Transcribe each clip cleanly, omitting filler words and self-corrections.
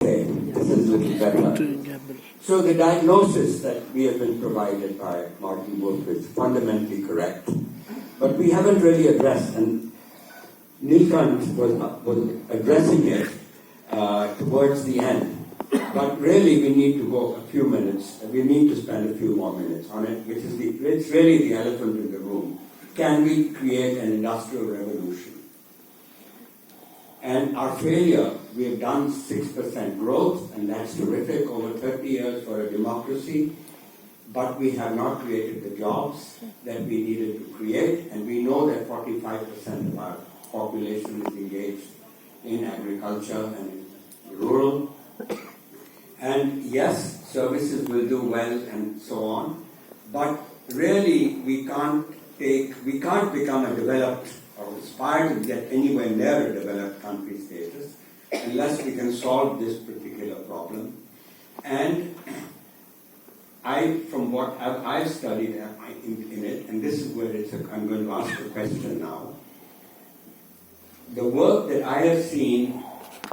Okay, this is a little better. So the diagnosis that we have been provided by Martin Wolf is fundamentally correct, but we haven't really addressed, and Nilkant was addressing it towards the end. But really, we need to go a few minutes. We need to spend a few more minutes on it, which is it's really the elephant in the room. Can we create an industrial revolution? And our failure, we have done 6% growth, and that's terrific over 30 years for a democracy, but we have not created the jobs that we needed to create, and we know that 45% of our population is engaged in agriculture and in rural. And yes, services will do well and so on, but really we can't become a developed or aspire to get anywhere near a developed country status unless we can solve this particular problem. And from what I've studied in it, and this is where I'm going to ask a question now, the work that I have seen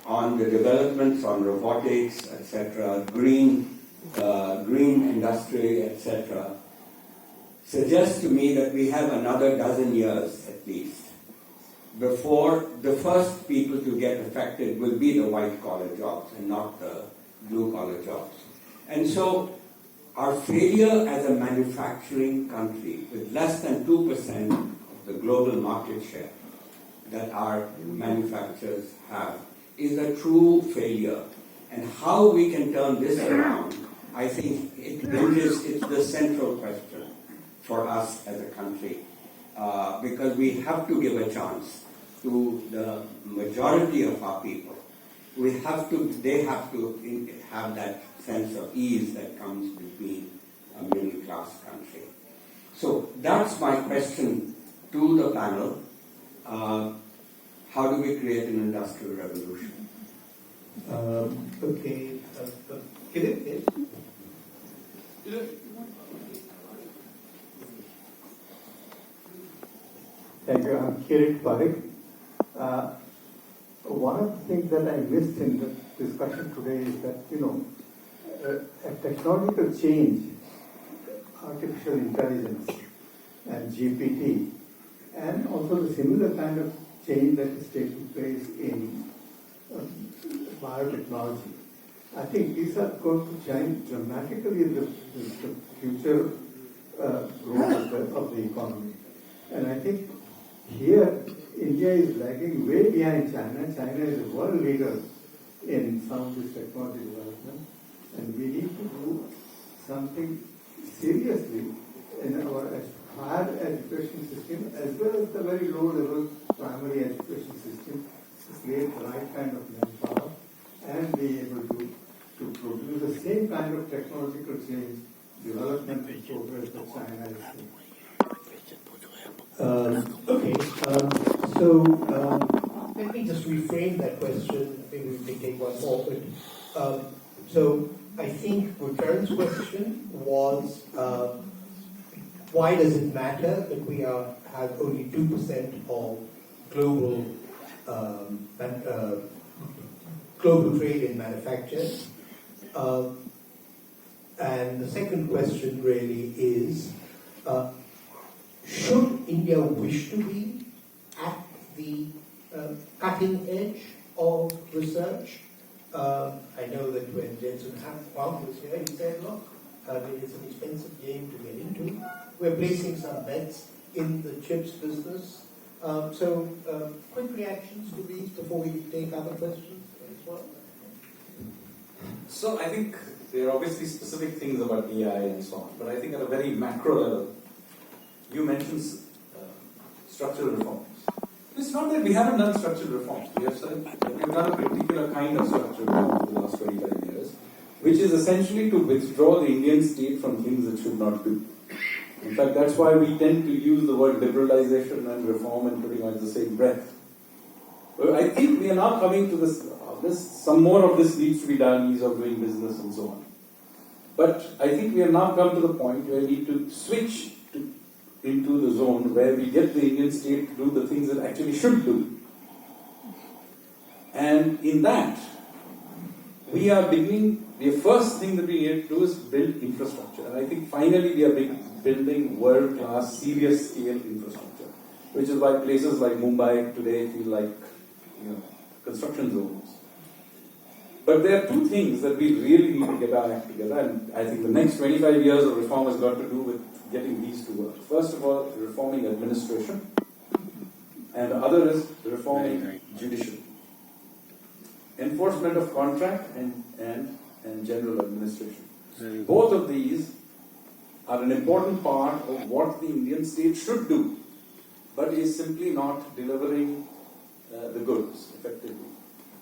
on the developments on robotics, etc., green industry, etc., suggests to me that we have another dozen years at least before the first people to get affected will be the white-collar jobs and not the blue-collar jobs. And so our failure as a manufacturing country with less than 2% of the global market share that our manufacturers have is a true failure. And how we can turn this around, I think it's the central question for us as a country. Because we have to give a chance to the majority of our people. They have to have that sense of ease that comes between a middle class country. So that's my question to the panel. How do we create an industrial revolution? Okay. Kirit, yes? Thank you. I'm Kirit Parekh. One of the things that I missed in the discussion today is that, a technological change, artificial intelligence and GPT, and also the similar kind of change that is taking place in biotechnology. I think these are going to change dramatically the future growth of the economy. And I think here, India is lagging way behind China. China is a world leader in some of this technology development. And we need to do something seriously in our higher education system as well as the very low-level primary education system to create the right kind of manpower and be able to produce the same kind of technological change, development and progress that China is doing. Let me just reframe that question. Maybe we can take one more. So I think Karen's question was, why does it matter that we have only 2% of global trade in manufacture? And the second question really is, should India wish to be at the cutting edge of research? I know that when Jensen Huang was here, he said, look, it is an expensive game to get into. We're placing some bets in the chips business. Quick reactions to these before we take other questions as well. So I think there are obviously specific things about AI and so on, but I think at a very macro level, you mentioned structural reforms. It's not that we haven't done structural reforms. We have said that we've done a particular kind of structural reform in the last 25 years, which is essentially to withdraw the Indian state from things it should not do. In fact, that's why we tend to use the word liberalization and reform in pretty much the same breath. Well, I think we are now coming to this, some more of this needs to be done, ease of doing business and so on. But I think we have now come to the point where we need to switch into the zone where we get the Indian state to do the things it actually should do. And in that, we are beginning, the first thing that we need to do is build infrastructure. And I think finally we are building world-class, serious scale infrastructure, which is why places like Mumbai today feel like, construction zones. But there are two things that we really need to get our act together, and I think the next 25 years of reform has got to do with getting these two work. First of all, reforming administration, and the other is reforming judiciary. Enforcement of contract and general administration. Both of these are an important part of what the Indian state should do, but is simply not delivering the goods effectively.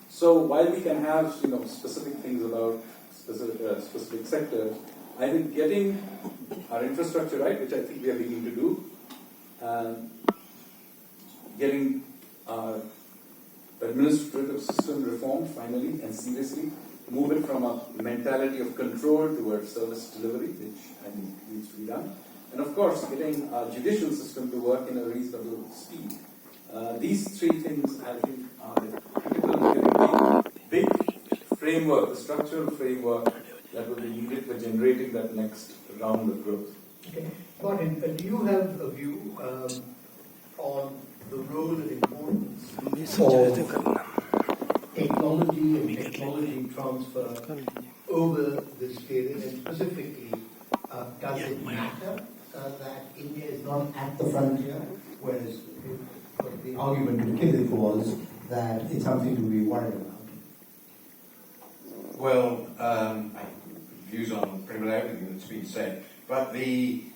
So while we can have specific things about specific sectors, I think getting our infrastructure right, which I think we are beginning to do, and getting our administrative system reformed finally and seriously, move it from a mentality of control towards service delivery, which I think needs to be done, and of course getting our judicial system to work in a reasonable speed. These three things I think are critical to getting a big framework, the structural framework that will be needed for generating that next round of growth. Okay. Martin, do you have a view on the role and importance of technology and technology transfer over this period, and specifically, does it matter that India is not at the frontier, whereas the argument with Kidit was that it's something to be worried about? Well, I have views on pretty much everything that's been said, but we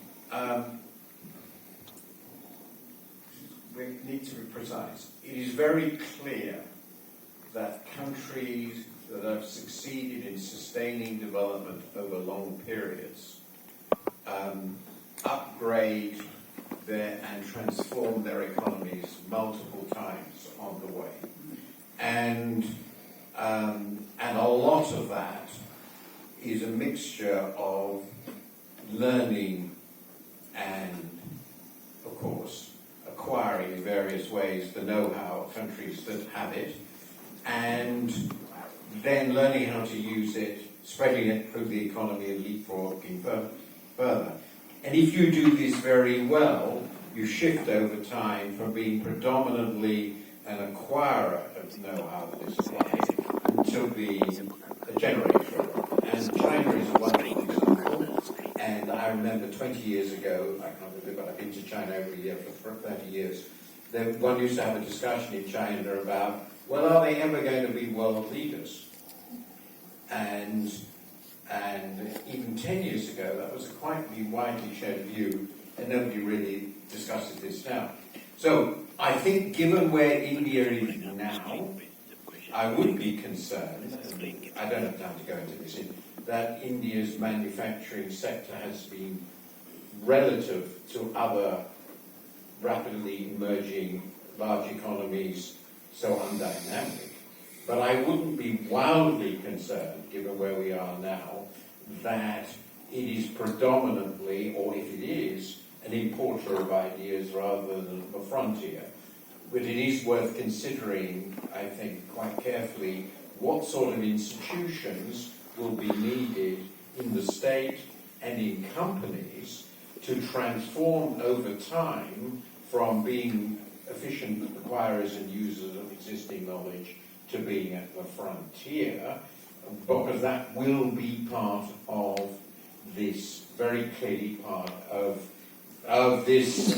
need to be precise. It is very clear that countries that have succeeded in sustaining development over long periods upgrade and transform their economies multiple times on the way. And a lot of that is a mixture of learning and, of course, acquiring in various ways the know-how of countries that have it, and then learning how to use it, spreading it through the economy and leapfrogging further. And if you do this very well, you shift over time from being predominantly an acquirer of know-how that is applied to be a generator. And China is a wonderful example. And I remember 20 years ago, I can't remember, but I've been to China every year for 30 years, one used to have a discussion in China about, well, are they ever going to be world leaders? And even 10 years ago, that was a quite widely shared view, and nobody really discusses this now. So I think given where India is now, I would be concerned, and I don't have time to go into this, that India's manufacturing sector has been, relative to other rapidly emerging large economies, so undynamic. But I wouldn't be wildly concerned, given where we are now, that it is predominantly, or if it is, an importer of ideas rather than a frontier. But it is worth considering, I think, quite carefully, what sort of institutions will be needed in the state and in companies to transform over time from being efficient acquirers and users of existing knowledge to being at the frontier, because that will be part of this, very clearly part of this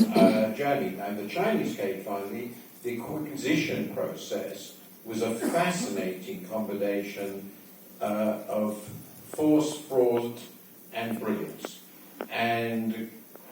journey. And the Chinese case, finally, the acquisition process was a fascinating combination of force, fraud, and brilliance. And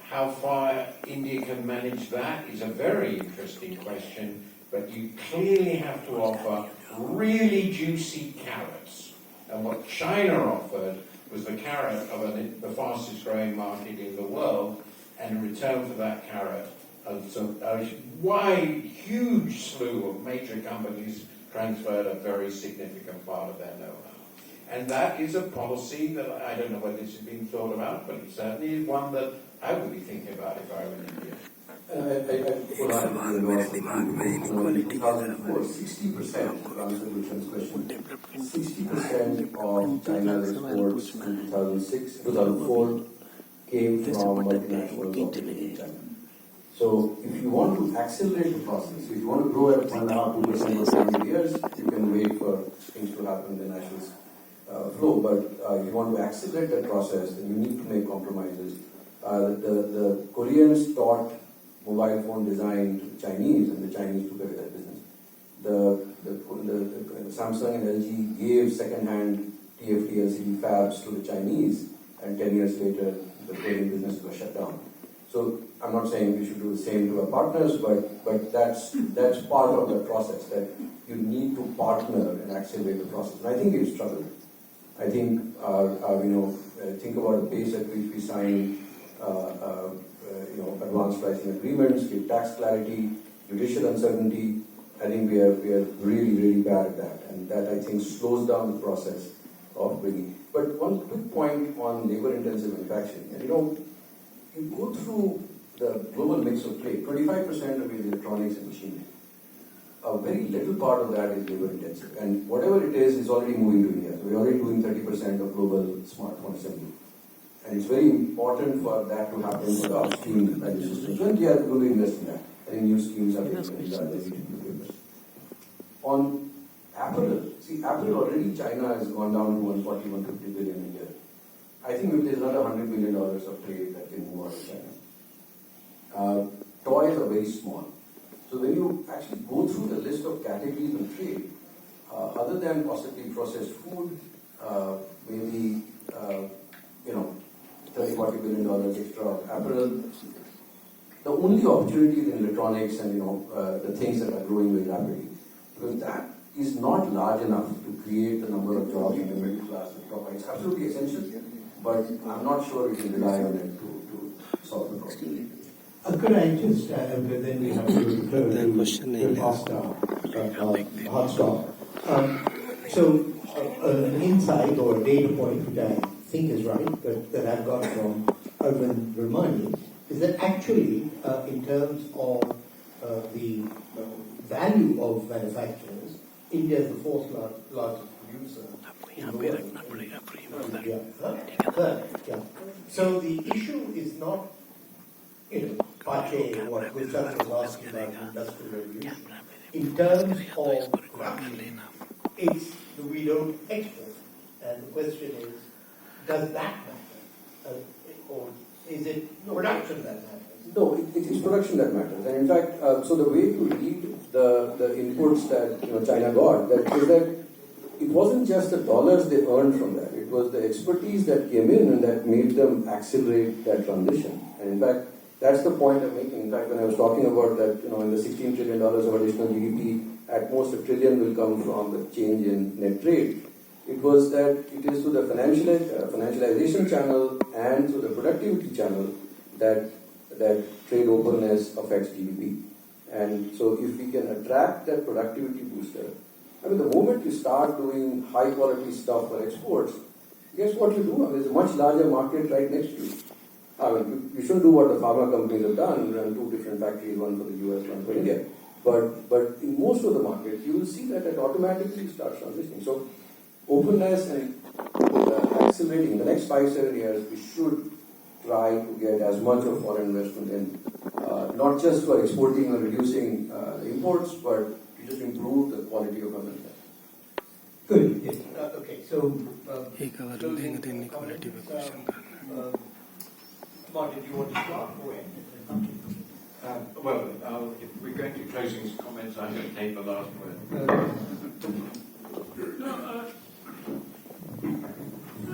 how far India can manage that is a very interesting question, but you clearly have to offer really juicy carrots. And what China offered was the carrot of the fastest growing market in the world, and in return for that carrot, a wide, huge slew of major companies transferred a very significant part of their know-how. And that is a policy that I don't know whether this has been thought about, but it certainly is one that I would be thinking about if I were in India. 60%, to answer Gulshan's question, 60% of China's exports in 2004 came from multinationals operating in China. So if you want to accelerate the process, if you want to grow at 1.5-2% over 20 years, you can wait for things to happen in the national flow. But if you want to accelerate that process, then you need to make compromises. The Koreans taught mobile phone design to the Chinese, and the Chinese took away that business. The Samsung and LG gave second-hand TFT LCD fabs to the Chinese, and 10 years later, the Korean business was shut down. So I'm not saying we should do the same to our partners, but that's part of the process, that you need to partner and accelerate the process. And I think we've struggled. I think, think about the pace at which we sign, advanced pricing agreements, give tax clarity, judicial uncertainty. I think we are really, really bad at that, and that I think slows down the process of bringing. But one quick point on labor-intensive manufacturing. And you go through the global mix of trade. 25% of it is electronics and machinery. A very little part of that is labor-intensive, and whatever it is already moving to India. So we're already doing 30% of global smartphone assembly. And it's very important for that to happen for the upstream value systems. And we are going to invest in that. I think new schemes are being invest. On apparel, apparel already China has gone down to 140, 150 billion a year. I think if there's another $100 billion of trade that can move out of China. Toys are very small. So when you actually go through the list of categories in trade, other than possibly processed food, maybe $30-40 billion extra of apparel. The only opportunity is in electronics and the things that are growing very rapidly. Because that is not large enough to create the number of jobs in the middle class and top. It's absolutely essential, but I'm not sure we can rely on it to solve the problem. Could I just, but then we have to refer to hot stop. So an insight or a data point which I think is right, but that I've got from Arvind Ramani, is that actually in terms of the value of manufacturers, India is the fourth largest producer. So the issue is not, Pache, what Gulshan was asking about the industrial revolution. In terms of production, it's we don't export. And the question is, does that matter? Or is it production that matters? No, it is production that matters. And in fact, so the way to read the inputs that China got, that is that it wasn't just the dollars they earned from that. It was the expertise that came in and that made them accelerate that transition. And in fact, that's the point I'm making. In fact, when I was talking about that, in the $16 trillion of additional GDP, at most $1 trillion will come from the change in net trade. It was that it is through the financialization channel and through the productivity channel that trade openness affects GDP. And so if we can attract that productivity booster, the moment you start doing high quality stuff for exports, guess what you do? There's a much larger market right next to you. You shouldn't do what the pharma companies have done, run two different factories, one for the US, one for India. But in most of the markets, you will see that it automatically starts transitioning. So openness and accelerating. In the next 5-7 years, we should try to get as much of foreign investment in, not just for exporting or reducing imports, but to just improve the quality of our manufacturing. Good. Yes. Okay. So, Martin, do you want to start or end? Well, if we're going to closing comments, I'm going to take the last word. I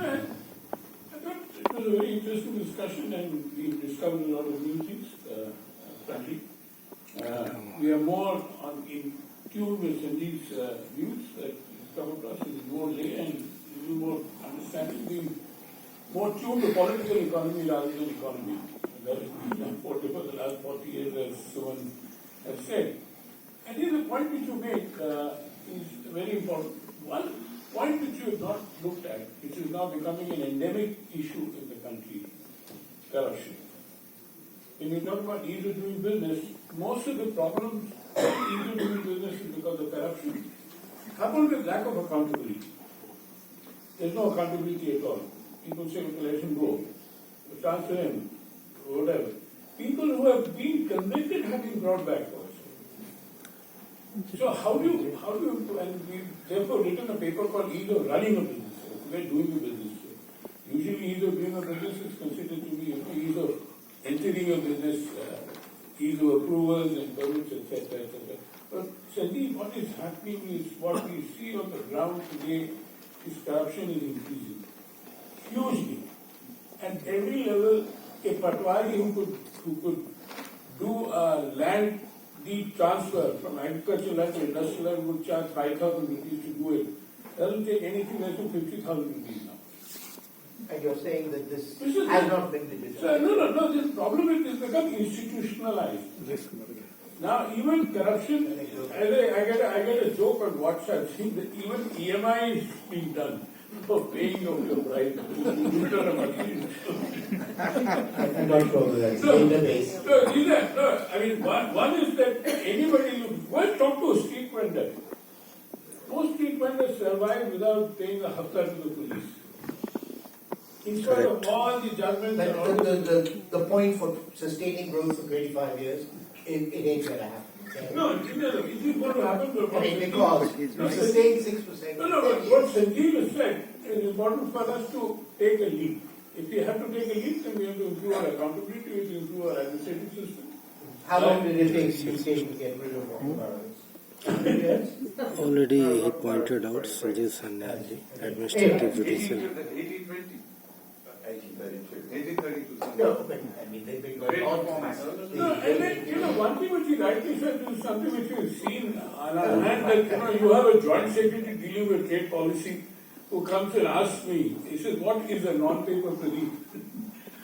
thought it was a very interesting discussion, and we discovered a lot of new things, frankly. We are more in tune with Sandeep's views that come across with more lay and a little more understanding, being more tuned to political economy rather than economy. And that has been important for the last 40 years, as someone has said. I think the point which you make is very important. One point which you have not looked at, which is now becoming an endemic issue in the country, corruption. when you talk about ease of doing business, most of the problems with ease of doing business is because of corruption, coupled with lack of accountability. There's no accountability at all. People say, okay, let him go, transfer him, whatever. People who have been convicted have been brought back also. So how do you, and we've therefore written a paper called Ease of Running a Business, we're doing a business. Usually ease of doing a business is considered to be ease of entering a business, ease of approvals and permits, etc., etc. But Sandeep, what is happening is what we see on the ground today is corruption is increasing hugely. At every level, a patwari who could do a land deed transfer from agricultural land to industrial land would charge 5,000 rupees to do it. Doesn't take anything less than 50,000 rupees now. And you're saying that this This is- has not been digitized? So, no, this problem is become institutionalized. Now, even corruption, I get a joke on WhatsApp saying that even EMI is being done for paying of your bride. I'm not sure whether that's No, database. I mean, one is that anybody, go and talk to a street vendor. Most street vendors survive without paying a hafta to the police. In spite of all the judgments and all The point for sustaining growth for 25 years, it ain't gonna happen. Okay? No, it is going to happen. But I mean, because you sustain 6%. No, but what Sanjeev has said is important for us to take a leap. If we have to take a leap, then we have to improve our accountability, we have to improve our administrative system. How long did it take you to get rid of water barrels? Years? Already he pointed out Sanjeev Sanyal, administrative judicial. 1832. No, but I mean, they've been going on for No, and then, one thing which he rightly said is something which we've seen on our hand, that, you have a joint secretary dealing with trade policy who comes and asks me, he says, what is a non-paper Pradeep?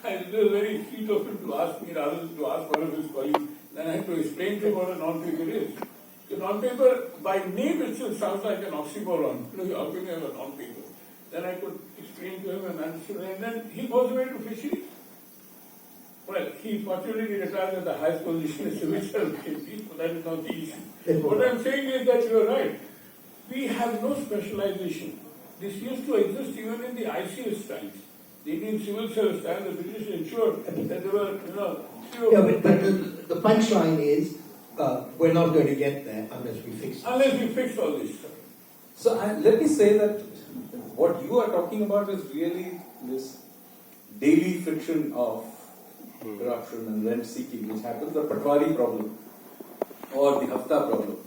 And it was very sweet of him to ask me rather than to ask one of his colleagues. Then I had to explain to him what a non-paper is. The non-paper, by name itself, sounds like an oxymoron. How can you have a non-paper? Then I could explain to him and understood, and then he goes away to fisheries. Well, he fortunately retired at the highest position in civil service, but that is not the issue. What I'm saying is that you are right. We have no specialization. This used to exist even in the ICS times. The Indian Civil Service times, the British ensured that there were, Yeah, but the punchline is, we're not going to get there unless we fix it. unless we fix all this stuff. So let me say that what you are talking about is really this daily friction of corruption and rent seeking, which happens, the Patwari problem or the Hafta problem.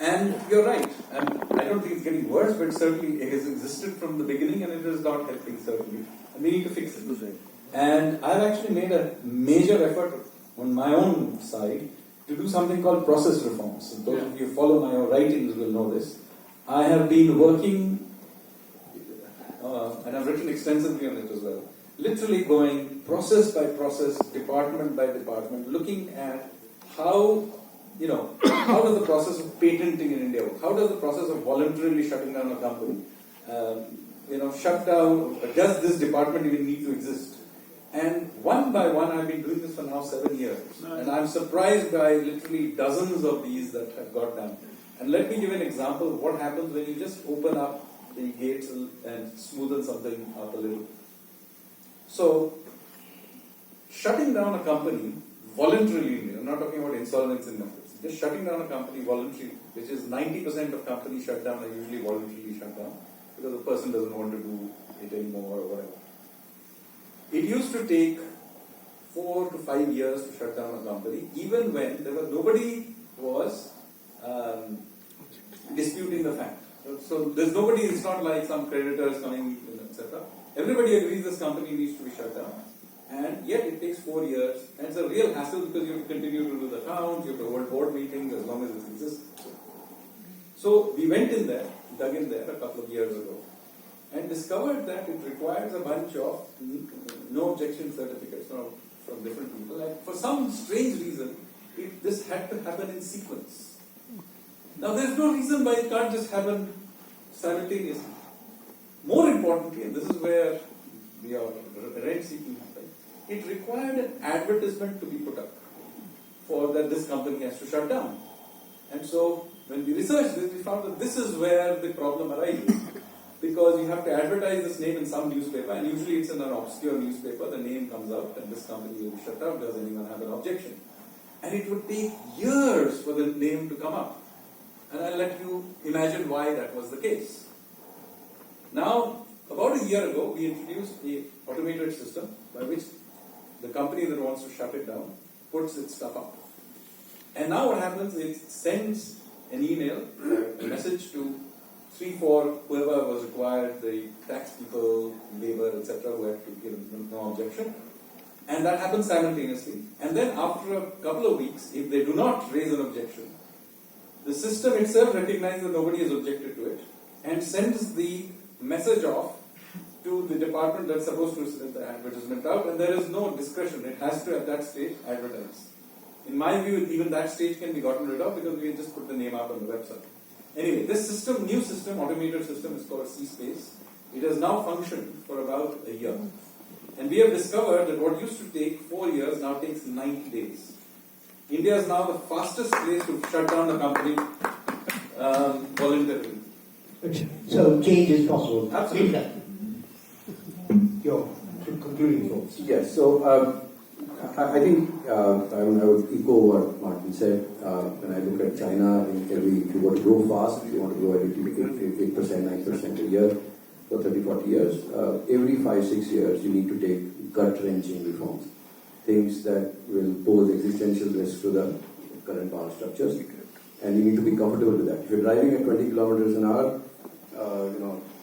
And you're right, and I don't think it's getting worse, but certainly it has existed from the beginning and it is not helping, certainly. And we need to fix it. And I've actually made a major effort on my own side to do something called process reforms. So those of you who follow my writings will know this. I have been working, and I've written extensively on it as well, literally going process by process, department by department, looking at how, how does the process of patenting in India work? How does the process of voluntarily shutting down a company, shut down, does this department even need to exist? And one by one, I've been doing this for now 7 years. And I'm surprised by literally dozens of these that have got done. And let me give an example of what happens when you just open up the gates and smoothen something up a little. So, shutting down a company voluntarily, I'm not talking about insolvency methods, just shutting down a company voluntarily, which is 90% of companies shut down are usually voluntarily shut down because the person doesn't want to do it anymore or whatever. It used to take 4 to 5 years to shut down a company, even when nobody was disputing the fact. So there's nobody, it's not like some creditors coming, etc. Everybody agrees this company needs to be shut down. And yet it takes 4 years, and it's a real hassle because you have to continue to do the accounts, you have to hold board meetings as long as it exists. So we went in there, dug in there a couple of years ago, and discovered that it requires a bunch of no objection certificates from different people. And for some strange reason, this had to happen in sequence. Now there's no reason why it can't just happen simultaneously. More importantly, and this is where the rent seeking happens, it required an advertisement to be put up for that this company has to shut down. And so when we researched this, we found that this is where the problem arises. Because you have to advertise this name in some newspaper, and usually it's in an obscure newspaper, the name comes out and this company will be shut down. Does anyone have an objection? And it would take years for the name to come up. And I'll let you imagine why that was the case. Now, about a year ago, we introduced an automated system by which the company that wants to shut it down puts its stuff up. And now what happens is it sends an email, a message to 3-4, whoever was required, the tax people, labor, etc., who had to give no objection. And that happens simultaneously. And then after a couple of weeks, if they do not raise an objection, the system itself recognizes that nobody has objected to it and sends the message off to the department that's supposed to send the advertisement out, and there is no discretion. It has to, at that stage, advertise. In my view, even that stage can be gotten rid of because we can just put the name up on the website. Anyway, this system, new system, automated system, is called C-Space. It has now functioned for about a year. And we have discovered that what used to take 4 years now takes 90 days. India is now the fastest place to shut down a company voluntarily. So change is possible. Absolutely. Your concluding thoughts. Yes, so I think I would echo what Martin said. When I look at China, I think if you want to grow fast, if you want to grow at 8%, 9% a year for 30, 40 years, every 5-6 years you need to take gut-wrenching reforms. Things that will pose existential risk to the current power structures. And you need to be comfortable with that. If you're driving at 20 kilometers an hour,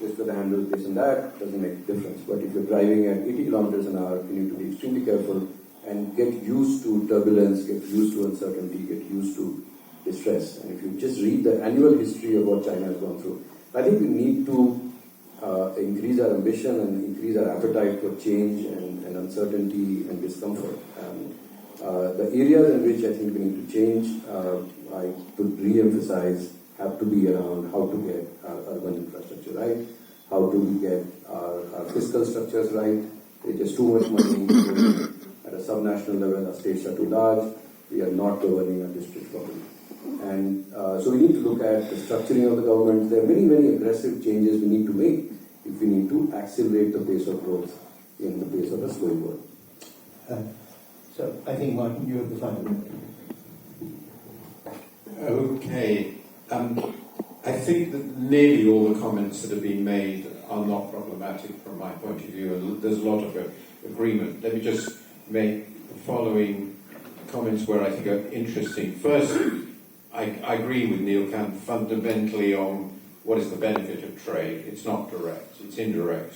just with the handle, this and that, doesn't make a difference. But if you're driving at 80 kilometers an hour, you need to be extremely careful and get used to turbulence, get used to uncertainty, get used to distress. And if you just read the annual history of what China has gone through, I think we need to increase our ambition and increase our appetite for change and uncertainty and discomfort. The areas in which I think we need to change, I would re-emphasize, have to be around how to get our urban infrastructure right, how do we get our fiscal structures right. There's just too much money at a subnational level. Our states are too large. We are not governing our districts properly. And so we need to look at the structuring of the government. There are many, many aggressive changes we need to make if we need to accelerate the pace of growth in the pace of a slowing world. So I think, Martin, you have the final word. Okay. I think that nearly all the comments that have been made are not problematic from my point of view, and there's a lot of agreement. Let me just make the following comments where I think are interesting. First, I agree with Neil Kant fundamentally on what is the benefit of trade. It's not direct, it's indirect.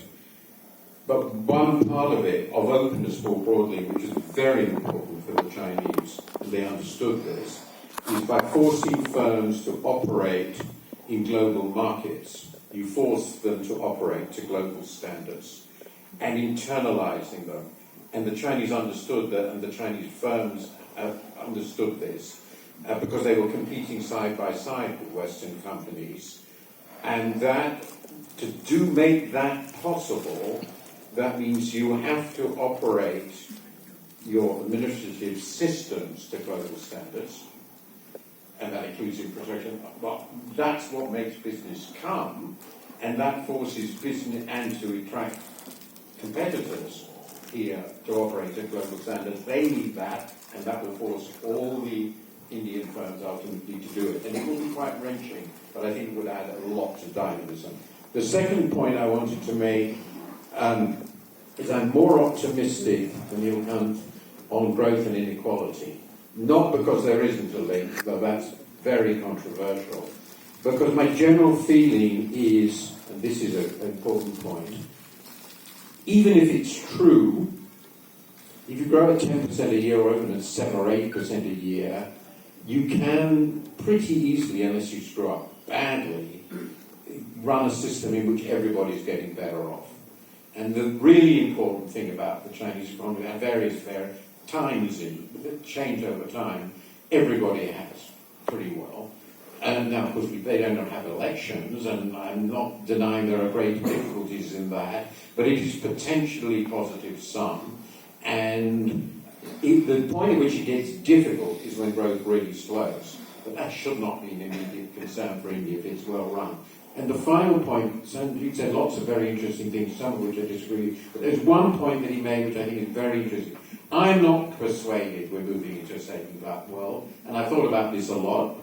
But one part of it, of openness more broadly, which is very important for the Chinese, and they understood this, is by forcing firms to operate in global markets. You force them to operate to global standards and internalizing them. And the Chinese understood that, and the Chinese firms understood this, because they were competing side by side with Western companies. And that, to make that possible, that means you have to operate your administrative systems to global standards, and that includes infrastructure. But that's what makes business come, and that forces business and to attract competitors here to operate at global standards. They need that, and that will force all the Indian firms ultimately to do it. And it will be quite wrenching, but I think it would add a lot to dynamism. The second point I wanted to make is I'm more optimistic than Neil Kant on growth and inequality. Not because there isn't a link, though that's very controversial, because my general feeling is, and this is an important point, even if it's true, if you grow at 10% a year or even at 7 or 8% a year, you can pretty easily, unless you screw up badly, run a system in which everybody's getting better off. And the really important thing about the Chinese economy, at various times in change over time, everybody has pretty well. And now, of course, they don't have elections, and I'm not denying there are great difficulties in that, but it is potentially positive sum. And the point at which it gets difficult is when growth really slows. But that should not be an immediate concern for India if it's well run. And the final point, Sanjeev said lots of very interesting things, some of which I disagree with, but there's one point that he made which I think is very interesting. I'm not persuaded we're moving into a saving black world, and I thought about this a lot,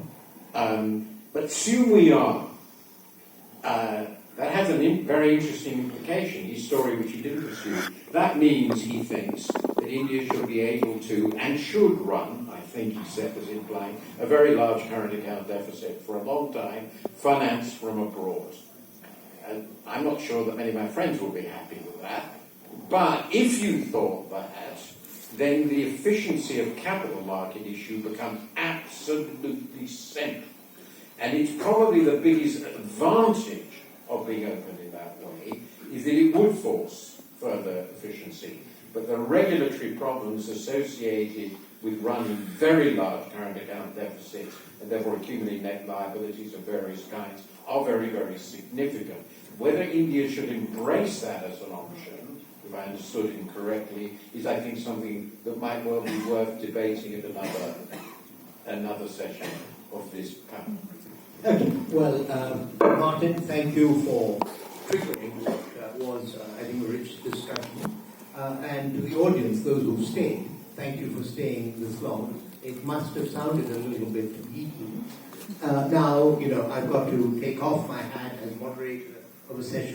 but soon we are. That has a very interesting implication, his story which he didn't pursue. That means, he thinks, that India should be able to, and should run, I think he said was implying, a very large current account deficit for a long time, financed from abroad. And I'm not sure that many of my friends will be happy with that. But if you thought that, then the efficiency of capital market issue becomes absolutely central. And it's probably the biggest advantage of being open in that way, is that it would force further efficiency. But the regulatory problems associated with running very large current account deficits and therefore accumulating net liabilities of various kinds are very, very significant. Whether India should embrace that as an option, if I understood him correctly, is I think something that might well be worth debating at another session of this panel. Okay, well, Martin, thank you for triggering what was, I think, a rich discussion. And to the audience, those who stayed, thank you for staying this long. It must have sounded a little bit heated. Now, I've got to take off my hat as moderator of a session